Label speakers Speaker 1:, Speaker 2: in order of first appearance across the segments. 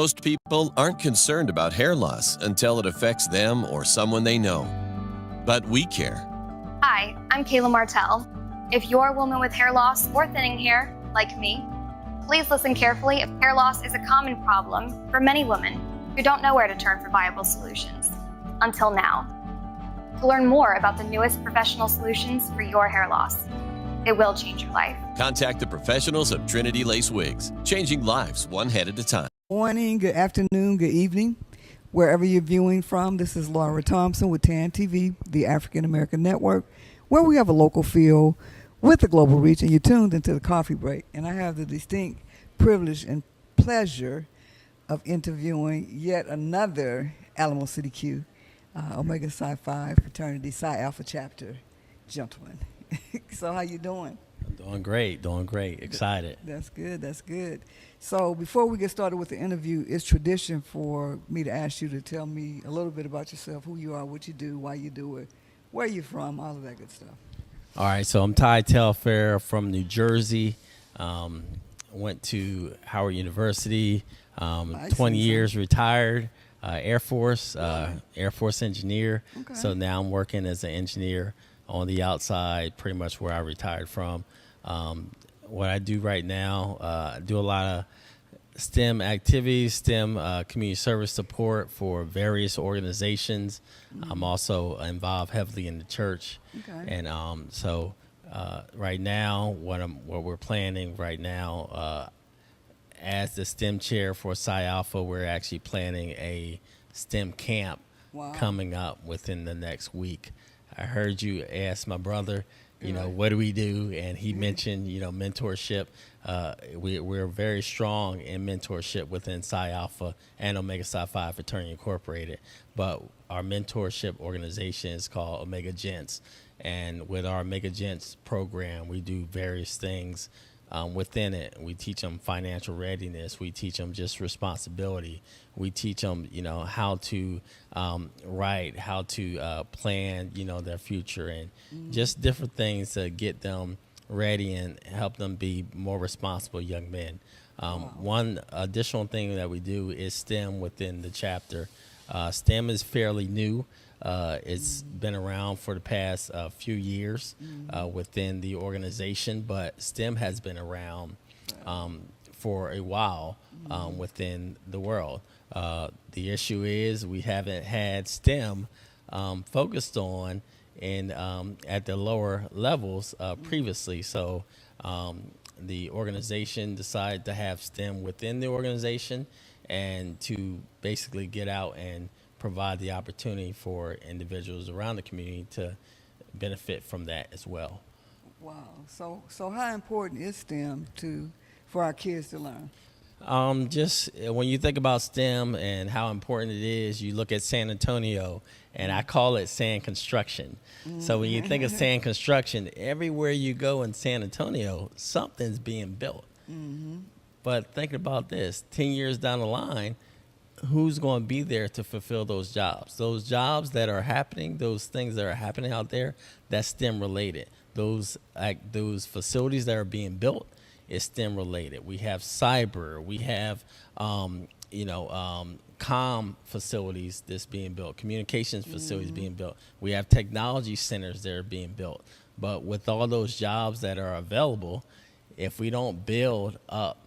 Speaker 1: Most people aren't concerned about hair loss until it affects them or someone they know. But we care.
Speaker 2: Hi, I'm Kayla Martell. If you're a woman with hair loss or thinning hair, like me, please listen carefully if hair loss is a common problem for many women who don't know where to turn for viable solutions. Until now. To learn more about the newest professional solutions for your hair loss, it will change your life.
Speaker 1: Contact the professionals of Trinity Lace Wigs, changing lives one head at a time.
Speaker 3: Morning, good afternoon, good evening, wherever you're viewing from. This is Laura Thompson with TAN TV, the African American Network, where we have a local feel with a global reach, and you're tuned into the coffee break. And I have the distinct privilege and pleasure of interviewing yet another Alamo City Q, Omega Psi Phi fraternity, Psi Alpha Chapter gentleman. So how you doing?
Speaker 4: Doing great, excited.
Speaker 3: That's good. So before we get started with the interview, it's tradition for me to ask you to tell me a little bit about yourself, who you are, what you do, why you do it, where you're from, all of that good stuff.
Speaker 4: All right, so I'm Ty Telfair from New Jersey. Went to Howard University, 20 years retired, Air Force engineer. Okay. So now I'm working as an engineer on the outside, pretty much where I retired from. What I do right now, I do a lot of STEM activities, STEM community service support for various organizations. Mm-hmm. I'm also involved heavily in the church. Okay. And so right now, what we're planning right now, as the STEM chair for Psi Alpha, we're actually planning a STEM camp coming up within the next week. I heard you ask my brother, what do we do? And he mentioned, mentorship. We're very strong in mentorship within Psi Alpha and Omega Psi Phi Fraternity Incorporated. But our mentorship organization is called Omega Gents. And with our Omega Gents program, we do various things within it. We teach them financial readiness. We teach them just responsibility. We teach them, how to write, how to plan, their future, and just different things to get them ready and help them be more responsible young men. One additional thing that we do is STEM within the chapter. STEM is fairly new. It's been around for the past few years within the organization, but STEM has been around for a while within the world. The issue is we haven't had STEM focused on at the lower levels previously. So the organization decided to have STEM within the organization and to basically get out and provide the opportunity for individuals around the community to benefit from that as well.
Speaker 3: Wow. So how important is STEM for our kids to learn?
Speaker 4: Just when you think about STEM and how important it is, you look at San Antonio, and I call it sand construction. So when you think of sand construction, everywhere you go in San Antonio, something's being built. But thinking about this, 10 years down the line, who's going to be there to fulfill those jobs? Those jobs that are happening, those things that are happening out there, that's STEM related. Those facilities that are being built is STEM related. We have cyber, we have comm facilities that's being built, communications facilities being built. We have technology centers that are being built. But with all those jobs that are available, if we don't build up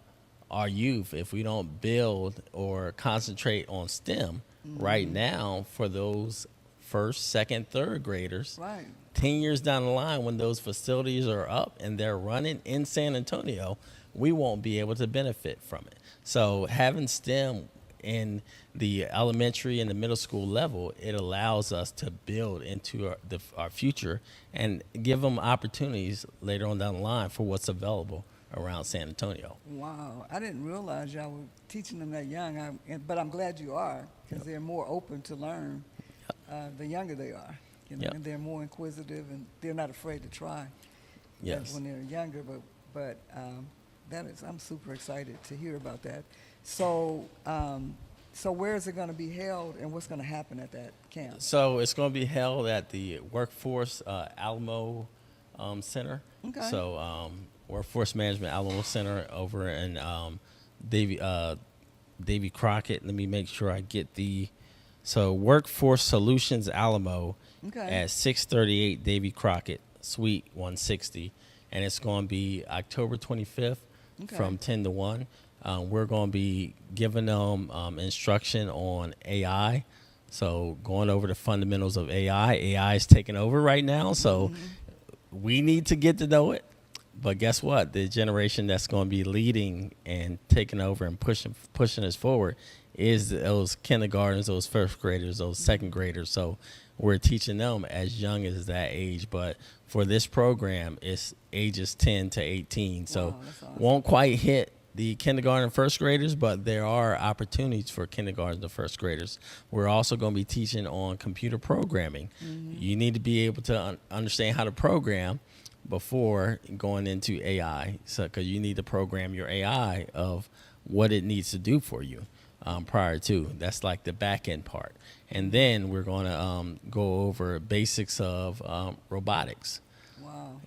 Speaker 4: our youth, if we don't build or concentrate on STEM right now for those first, second, third graders, 10 years down the line when those facilities are up and they're running in San Antonio, we won't be able to benefit from it. So having STEM in the elementary and the middle school level, it allows us to build into our future and give them opportunities later on down the line for what's available around San Antonio.
Speaker 3: Wow, I didn't realize y'all were teaching them that young, but I'm glad you are, because they're more open to learn the younger they are, and they're more inquisitive and they're not afraid to try.
Speaker 4: Yes.
Speaker 3: When they're younger, but I'm super excited to hear about that. So where is it going to be held, and what's going to happen at that camp?
Speaker 4: So it's going to be held at the Workforce Alamo Center. Okay. So Workforce Management Alamo Center over in Davy Crockett. Let me make sure I get so Workforce Solutions Alamo at 638 Davy Crockett, Suite 160. And it's going to be October 25th from 10 to 1. We're going to be giving them instruction on AI. So going over the fundamentals of AI. AI is taking over right now, so we need to get to know it. But guess what? The generation that's going to be leading and taking over and pushing us forward is those kindergartners, those first graders, those second graders. So we're teaching them as young as that age. But for this program, it's ages 10 to 18. So won't quite hit the kindergarten and first graders, but there are opportunities for kindergarten and first graders. We're also going to be teaching on computer programming. You need to be able to understand how to program before going into AI, because you need to program your AI of what it needs to do for you prior to. That's like the back end part. And then we're going to go over basics of robotics.
Speaker 3: Wow.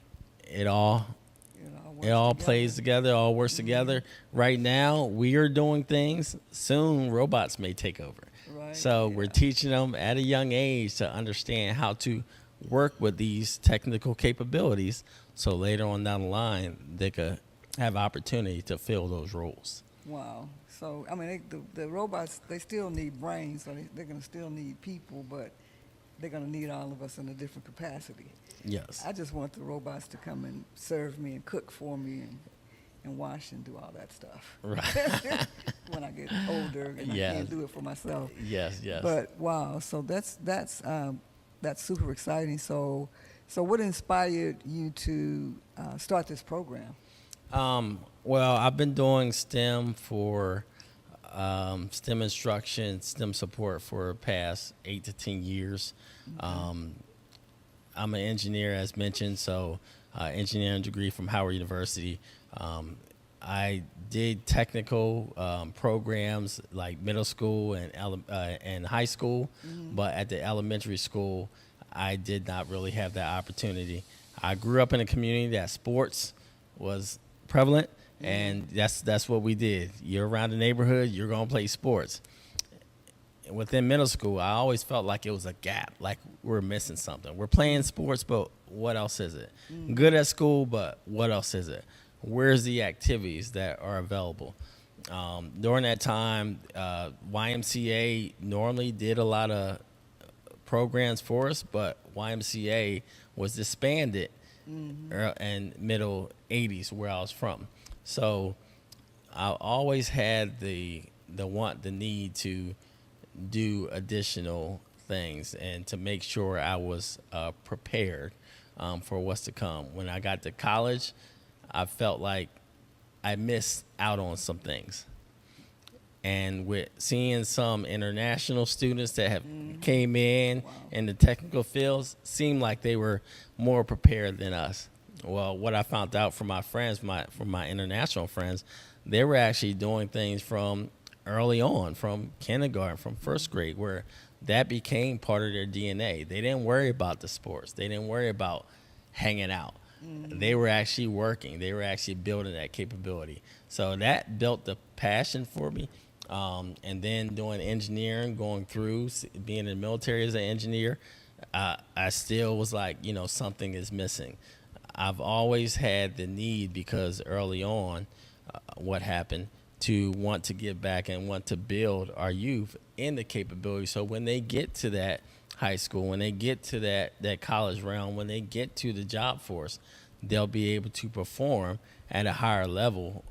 Speaker 4: It all plays together, all works together. Right now, we are doing things. Soon, robots may take over.
Speaker 3: Right.
Speaker 4: So we're teaching them at a young age to understand how to work with these technical capabilities, so later on down the line, they could have opportunity to fill those roles.
Speaker 3: Wow. So, I mean, the robots, they still need brains, so they're going to still need people, but they're going to need all of us in a different capacity.
Speaker 4: Yes.
Speaker 3: I just want the robots to come and serve me and cook for me and wash and do all that stuff.
Speaker 4: Right.
Speaker 3: When I get older and I can't do it for myself.
Speaker 4: Yes.
Speaker 3: But wow, so that's super exciting. So what inspired you to start this program?
Speaker 4: Well, I've been doing STEM for STEM instruction, STEM support for the past 8 to 10 years. I'm an engineer, as mentioned, so engineering degree from Howard University. I did technical programs like middle school and high school, but at the elementary school, I did not really have that opportunity. I grew up in a community that sports was prevalent, and that's what we did. You're around the neighborhood, you're going to play sports. Within middle school, I always felt like it was a gap, like we're missing something. We're playing sports, but what else is it? Good at school, but what else is it? Where's the activities that are available? During that time, YMCA normally did a lot of programs for us, but YMCA was disbanded in middle 80s where I was from. So I always had the need to do additional things and to make sure I was prepared for what's to come. When I got to college, I felt like I missed out on some things. And with seeing some international students that have came in the technical fields, seemed like they were more prepared than us. Well, what I found out from my friends, from my international friends, they were actually doing things from early on, from kindergarten, from first grade, where that became part of their DNA. They didn't worry about the sports. They didn't worry about hanging out. They were actually working. They were actually building that capability. So that built the passion for me. And then doing engineering, going through, being in the military as an engineer, I still was like, something is missing. I've always had the need, because early on, what happened, to want to give back and want to build our youth in the capability. So when they get to that high school, when they get to that college realm, when they get to the job force, they'll be able to perform at a higher level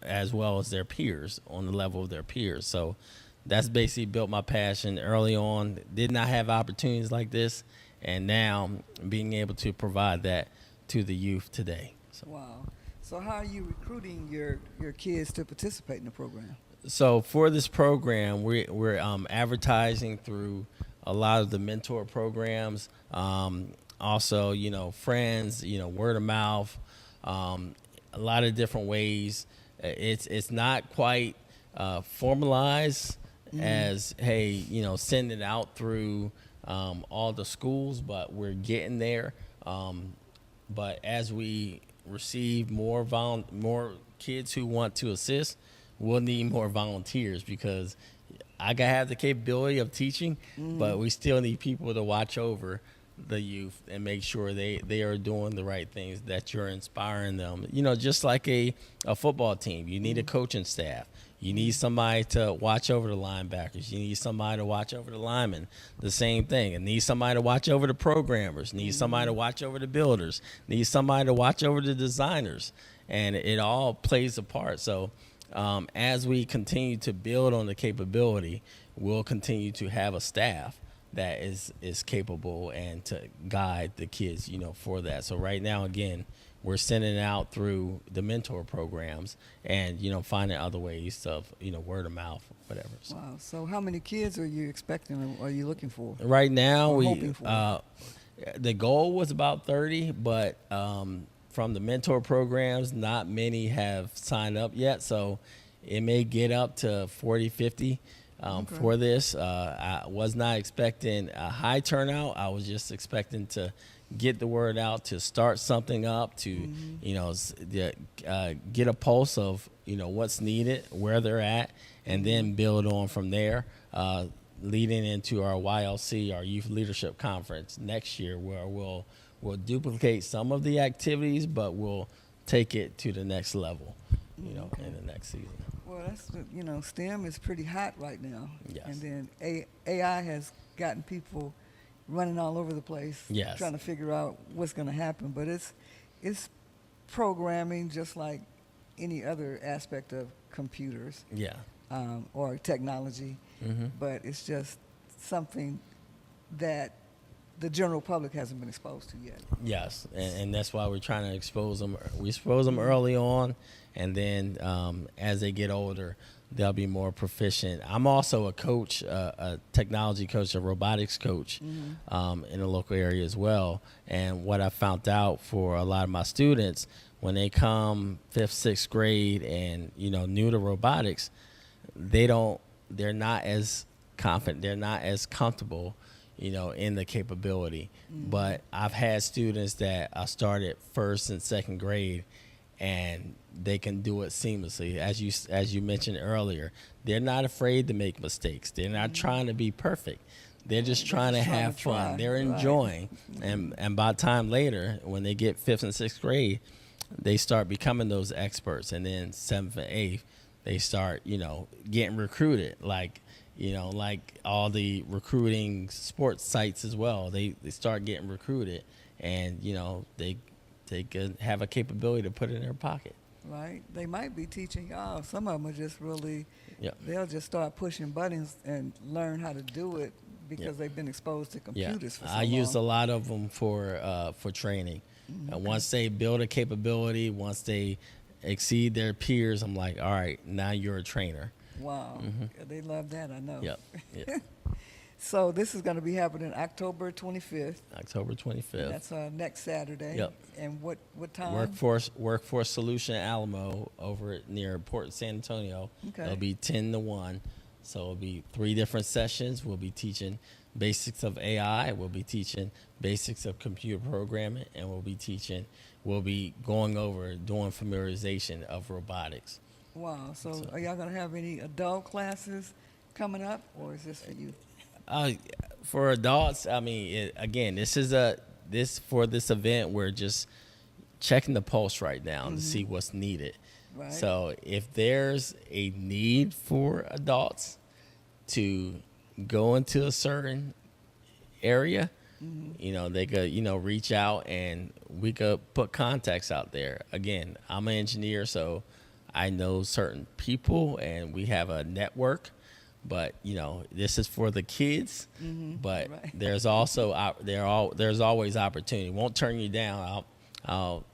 Speaker 4: as well as their peers, on the level of their peers. So that's basically built my passion early on. Did not have opportunities like this, and now being able to provide that to the youth today. So.
Speaker 3: Wow. So how are you recruiting your kids to participate in the program?
Speaker 4: So for this program, we're advertising through a lot of the mentor programs. Also, friends, word of mouth, a lot of different ways. It's not quite formalized as, hey, send it out through all the schools, but we're getting there. But as we receive more kids who want to assist, we'll need more volunteers because I gotta have the capability of teaching, but we still need people to watch over the youth and make sure they are doing the right things, that you're inspiring them. Just like a football team, you need a coaching staff. You need somebody to watch over the linebackers. You need somebody to watch over the linemen. The same thing. And need somebody to watch over the programmers. Need somebody to watch over the builders. Need somebody to watch over the designers. And it all plays a part. So as we continue to build on the capability, we'll continue to have a staff that is capable and to guide the kids, for that. So right now, again, we're sending out through the mentor programs and, finding other ways of, word of mouth, whatever. So.
Speaker 3: Wow. So how many kids are you expecting or are you looking for?
Speaker 4: Right now,
Speaker 3: hoping for?
Speaker 4: The goal was about 30, but from the mentor programs, not many have signed up yet. So it may get up to 40, 50 for this. I was not expecting a high turnout. I was just expecting to get the word out, to start something up, to get a pulse of what's needed, where they're at, and then build on from there, leading into our YLC, our Youth Leadership Conference next year, where we'll duplicate some of the activities, but we'll take it to the next level, in the next season.
Speaker 3: Well, that's STEM is pretty hot right now.
Speaker 4: Yes.
Speaker 3: And then AI has gotten people running all over the place,
Speaker 4: yes,
Speaker 3: trying to figure out what's going to happen. But it's programming just like any other aspect of computers,
Speaker 4: yeah,
Speaker 3: or technology. But it's just something that the general public hasn't been exposed to yet.
Speaker 4: Yes, and that's why we're trying to expose them. We expose them early on, and then as they get older, they'll be more proficient. I'm also a coach, a technology coach, a robotics coach in the local area as well. And what I found out for a lot of my students, when they come 5th, 6th grade and, new to robotics, they're not as confident, they're not as comfortable, in the capability. But I've had students that I started 1st and 2nd grade, and they can do it seamlessly. As you mentioned earlier, they're not afraid to make mistakes. They're not trying to be perfect. They're just trying to have fun. They're enjoying. And by the time later, when they get 5th and 6th grade, they start becoming those experts. And then 7th and 8th, they start, getting recruited. Like all the recruiting sports sites as well. They start getting recruited, and, they can have a capability to put it in their pocket.
Speaker 3: Right. They might be teaching y'all. Some of them are just really,
Speaker 4: Yep.
Speaker 3: they'll just start pushing buttons and learn how to do it because
Speaker 4: Yep.
Speaker 3: they've been exposed to computers for so
Speaker 4: I
Speaker 3: long.
Speaker 4: use a lot of them for training. Once they build a capability, once they exceed their peers, I'm like, all right, now you're a trainer.
Speaker 3: Wow. Yeah, they love that, I know.
Speaker 4: Yep.
Speaker 3: So this is going to be happening October 25th.
Speaker 4: October 25th.
Speaker 3: That's next Saturday.
Speaker 4: Yep.
Speaker 3: And what time?
Speaker 4: Workforce Solution Alamo over near Port San Antonio.
Speaker 3: Okay.
Speaker 4: It'll be 10 to 1. So it'll be 3 different sessions. We'll be teaching basics of AI. We'll be teaching basics of computer programming, and we'll be going over doing familiarization of robotics.
Speaker 3: Wow. So are y'all going to have any adult classes coming up, or is this for youth?
Speaker 4: For adults, I mean, for this event, we're just checking the pulse right now to see what's needed.
Speaker 3: Right.
Speaker 4: So if there's a need for adults to go into a certain area, they could, reach out and we could put contacts out there. Again, I'm an engineer, so I know certain people and we have a network. But this is for the kids. But
Speaker 3: Right.
Speaker 4: there's also there's always opportunity. Won't turn you down. I'll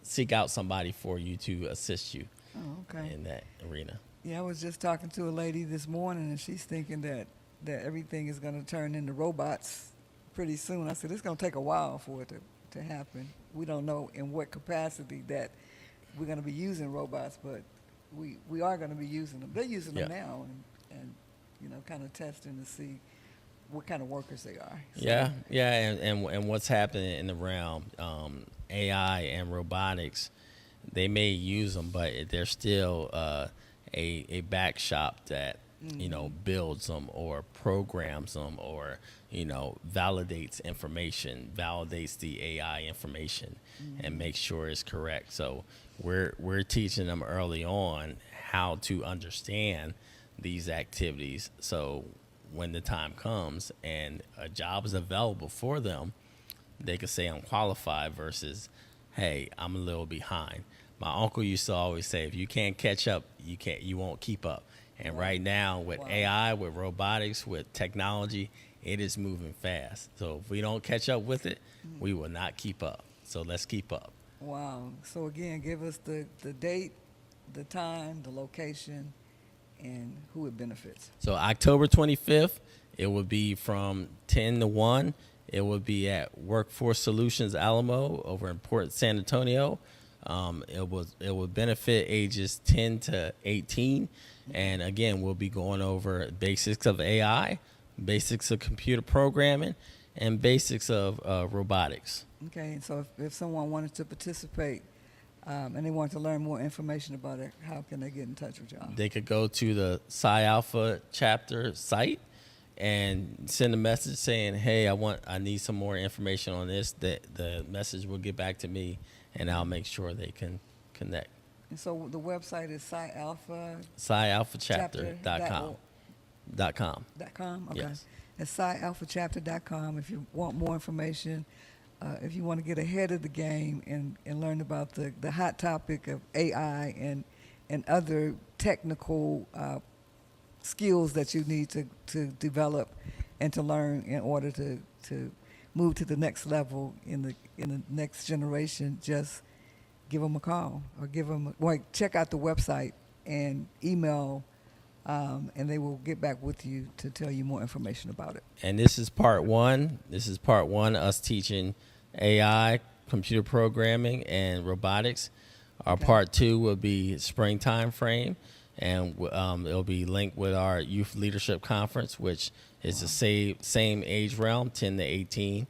Speaker 4: seek out somebody for you to assist you
Speaker 3: Oh, okay.
Speaker 4: in that arena.
Speaker 3: Yeah, I was just talking to a lady this morning, and she's thinking that everything is going to turn into robots pretty soon. I said, it's going to take a while for it to happen. We don't know in what capacity that we're going to be using robots, but we are going to be using them. They're using them now, and kind of testing to see what kind of workers they are. So,
Speaker 4: and what's happening in the realm, AI and robotics, they may use them, but they're still a back shop that builds them or programs them or validates information, validates the AI information, and makes sure it's correct. So we're teaching them early on how to understand these activities. So when the time comes and a job is available for them, they could say I'm qualified versus, hey, I'm a little behind. My uncle used to always say, if you can't catch up, you won't keep up. And right now with AI, with robotics, with technology, it is moving fast. So if we don't catch up with it, we will not keep up. So let's keep up.
Speaker 3: Wow. So again, give us the date, the time, the location, and who it benefits.
Speaker 4: So October 25th, it will be from 10 to 1. It will be at Workforce Solutions Alamo over in Port San Antonio. It will benefit ages 10 to 18. And again, we'll be going over basics of AI, basics of computer programming, and basics of robotics.
Speaker 3: Okay, and so if someone wanted to participate and they want to learn more information about it, how can they get in touch with y'all?
Speaker 4: They could go to the Psi Alpha Chapter site and send a message saying, hey, I need some more information on this. The message will get back to me, and I'll make sure they can connect.
Speaker 3: And so the website is Psi Alpha.
Speaker 4: PsiAlphaChapter.com. .com.
Speaker 3: Okay.
Speaker 4: Yes.
Speaker 3: It's PsiAlphaChapter.com. If you want more information, if you want to get ahead of the game and learn about the hot topic of AI and other technical skills that you need to develop and to learn in order to move to the next level in the next generation, just give them a call or check out the website and email, and they will get back with you to tell you more information about it.
Speaker 4: And this is part one. Us teaching AI, computer programming, and robotics. Our part two will be springtime frame, and it'll be linked with our youth leadership conference, which is the same age realm, 10 to 18.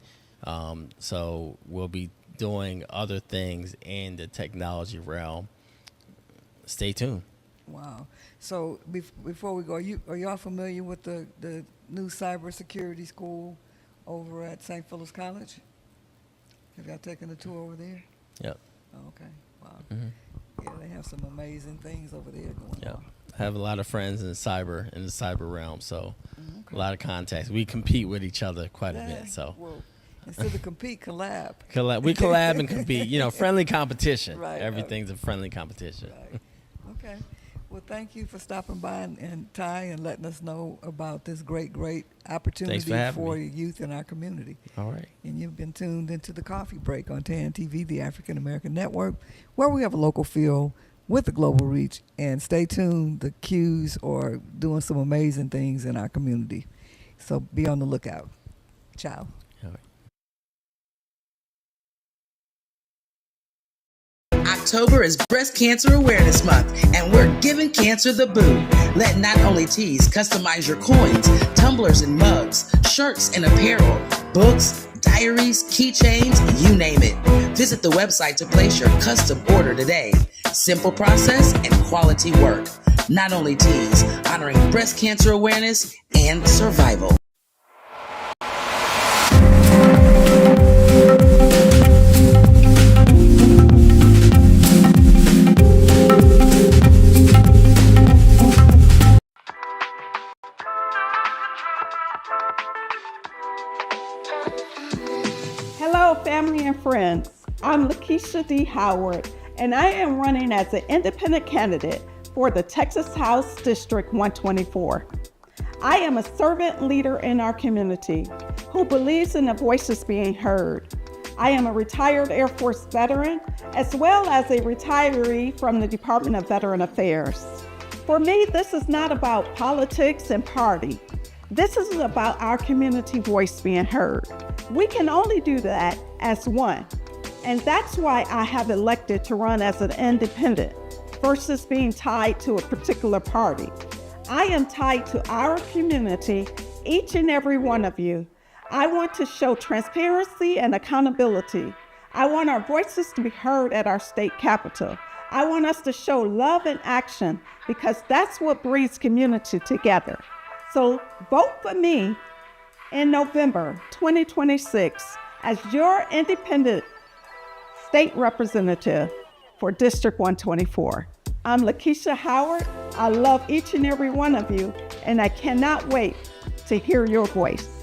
Speaker 4: So we'll be doing other things in the technology realm. Stay tuned.
Speaker 3: Wow. So before we go, are y'all familiar with the new cybersecurity school over at St. Philip's College? Have y'all taken a tour over there?
Speaker 4: Yep.
Speaker 3: Oh, okay. Wow.
Speaker 4: Mm-hmm.
Speaker 3: Yeah, they have some amazing things over there going
Speaker 4: Yep.
Speaker 3: on.
Speaker 4: I have a lot of friends in the cyber realm, so a lot of contacts. We compete with each other quite a bit. So
Speaker 3: well, instead of compete, collab.
Speaker 4: We collab and compete. Friendly competition.
Speaker 3: Right.
Speaker 4: Everything's a friendly competition.
Speaker 3: Right. Okay. Well, thank you for stopping by and Ty and letting us know about this great opportunity for youth in our community.
Speaker 4: All right.
Speaker 3: And you've been tuned into the Coffee Break on TAN TV, the African American Network, where we have a local feel with a global reach. And stay tuned, the Qs are doing some amazing things in our community. So be on the lookout. Ciao.
Speaker 4: All right.
Speaker 5: October is Breast Cancer Awareness Month, and we're giving cancer the boot. Let Not Only Tees customize your coins, tumblers and mugs, shirts and apparel, books, diaries, keychains, you name it. Visit the website to place your custom order today. Simple process and quality work. Not Only Tees, honoring breast cancer awareness and survival.
Speaker 6: Hello, family and friends. I'm Lakeisha D. Howard, and I am running as an independent candidate for the Texas House District 124. I am a servant leader in our community who believes in the voices being heard. I am a retired Air Force veteran, as well as a retiree from the Department of Veteran Affairs. For me, this is not about politics and party. This is about our community voice being heard. We can only do that as one. And that's why I have elected to run as an independent versus being tied to a particular party. I am tied to our community, each and every one of you. I want to show transparency and accountability. I want our voices to be heard at our state capitol. I want us to show love in action because that's what brings community together. So vote for me in November 2026 as your independent state representative for District 124. I'm Lakeisha Howard. I love each and every one of you, and I cannot wait to hear your voice.